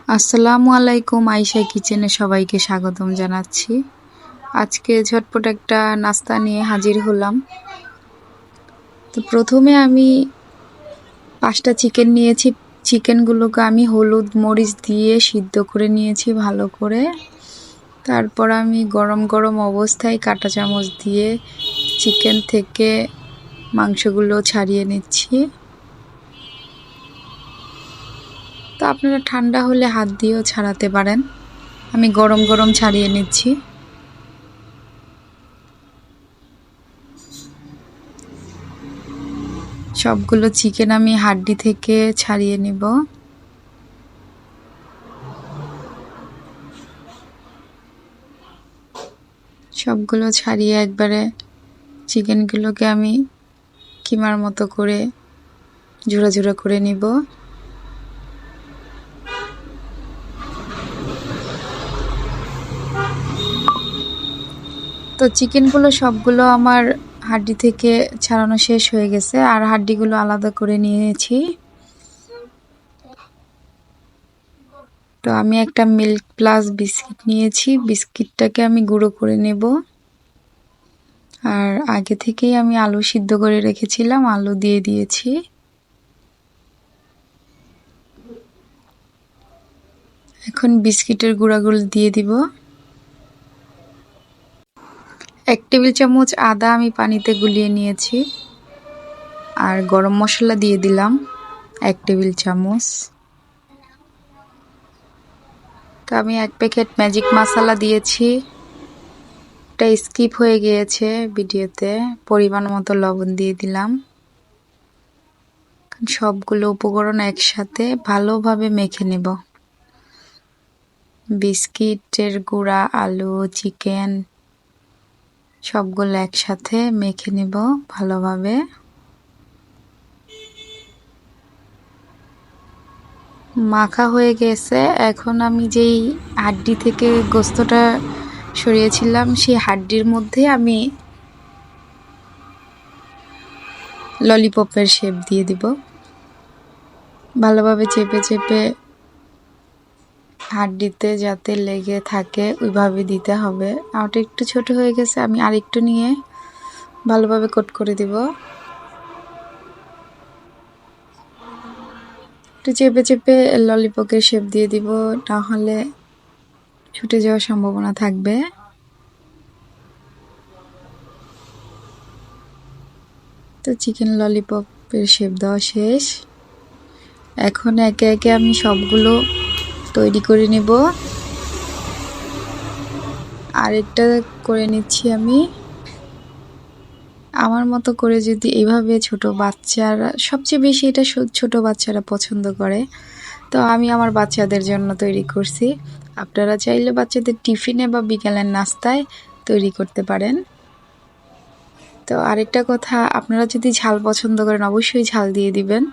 আসসালামু আলাইকুম, আয়েশা কিচেনে সবাইকে স্বাগতম জানাচ্ছি। আজকে ঝটপট একটা নাস্তা নিয়ে হাজির হলাম। তো প্রথমে আমি 5টা চিকেন নিয়েছি। চিকেনগুলোকে আমি হলুদ মরিচ দিয়ে সিদ্ধ করে নিয়েছি ভালো করে। তারপর আমি গরম গরম অবস্থায় কাঁটা চামচ দিয়ে চিকেন থেকে মাংসগুলো ছাড়িয়ে নিচ্ছি। তো আপনারা ঠান্ডা হলে হাত দিয়েও ছাড়াতে পারেন। আমি গরম গরম ছাড়িয়ে নিচ্ছি। সবগুলো চিকেন আমি হাড্ডি থেকে ছাড়িয়ে নিব। সবগুলো ছাড়িয়ে একবারে চিকেনগুলোকে আমি কিমার মতো করে জোড়া জোড়া করে নিব। তো চিকেনগুলো সবগুলো আমার হাড্ডি থেকে ছাড়ানো শেষ হয়ে গেছে, আর হাড্ডিগুলো আলাদা করে নিয়েছি। তো আমি একটা মিল্ক প্লাস বিস্কিট নিয়েছি, বিস্কিটটাকে আমি গুঁড়ো করে নেব। আর আগে থেকেই আমি আলু সিদ্ধ করে রেখেছিলাম, আলু দিয়ে দিয়েছি। এখন বিস্কিটের গুঁড়াগুলো দিয়ে দিব। 1 টেবিল চামচ আদা আমি পানিতে গুলিয়ে নিয়েছি। আর গরম মশলা দিয়ে দিলাম 1 টেবিল চামচ। তো আমি 1 প্যাকেট ম্যাজিক মশলা দিয়েছি, এটা স্কিপ হয়ে গিয়েছে ভিডিওতে। পরিমাণ মতো লবণ দিয়ে দিলাম। সবগুলো উপকরণ একসাথে ভালোভাবে মেখে নেব। বিস্কিটের গুঁড়া, আলু, চিকেন সবগুলো একসাথে মেখে নেব ভালোভাবে। মাখা হয়ে গেছে। এখন আমি যেই হাড্ডি থেকে গোস্তটা সরিয়েছিলাম সেই হাড্ডির মধ্যে আমি ললিপপের শেপ দিয়ে দিব। ভালোভাবে চেপে চেপে হাড্ডিতে যাতে লেগে থাকে ওইভাবে দিতে হবে। ওটা একটু ছোট হয়ে গেছে, আমি আরেকটু নিয়ে ভালোভাবে কোট করে দিব। একটু চেপে চেপে ললিপপের শেপ দিয়ে দিব, তাহলে ছুটে যাওয়ার সম্ভাবনা থাকবে। তো চিকেন ললিপপের শেপ দেওয়া শেষ। এখন একে একে আমি সবগুলো তৈরি করে নেব। আরেকটা করে নিচ্ছি আমি। আমার মতো করে যদি এইভাবে ছোট বাচ্চারা, সবচেয়ে বেশি এটা ছোট বাচ্চারা পছন্দ করে, তো আমি আমার বাচ্চাদের জন্য তৈরি করছি। আপনারা চাইলে বাচ্চাদের টিফিনে বা বিকেলের নাস্তায় তৈরি করতে পারেন। তো আরেকটা কথা, আপনারা যদি ঝাল পছন্দ করেন অবশ্যই ঝাল দিয়ে দিবেন।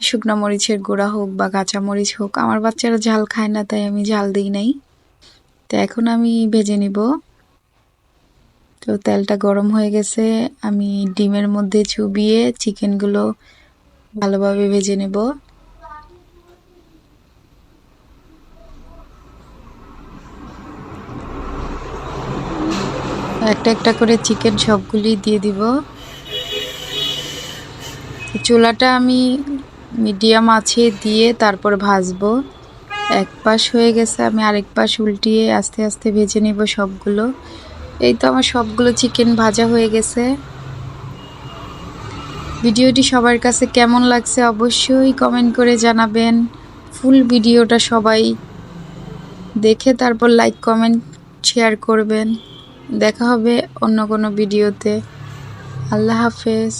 শুকনো মরিচের গুঁড়া হোক বা কাঁচা মরিচ হোক। আমার বাচ্চারা ঝাল খায় না, তাই আমি ঝাল দিই নাই। তো এখন আমি ভেজে নিব। তো তেলটা গরম হয়ে গেছে, আমি ডিমের মধ্যে চুবিয়ে চিকেনগুলো ভালোভাবে ভেজে নেব। একটা একটা করে চিকেন সবগুলি দিয়ে দিব। চুলাটা আমি মিডিয়াম আঁচে দিয়ে তারপর ভাজবো। এক পাশ হয়ে গেছে, আমি আরেক পাশ উল্টিয়ে আস্তে আস্তে ভেজে নেব সবগুলো। এই তো আমার সবগুলো চিকেন ভাজা হয়ে গেছে। ভিডিওটি সবার কাছে কেমন লাগছে অবশ্যই কমেন্ট করে জানাবেন। ফুল ভিডিওটা সবাই দেখে তারপর লাইক কমেন্ট শেয়ার করবেন। দেখা হবে অন্য কোনো ভিডিওতে। আল্লাহ হাফেজ।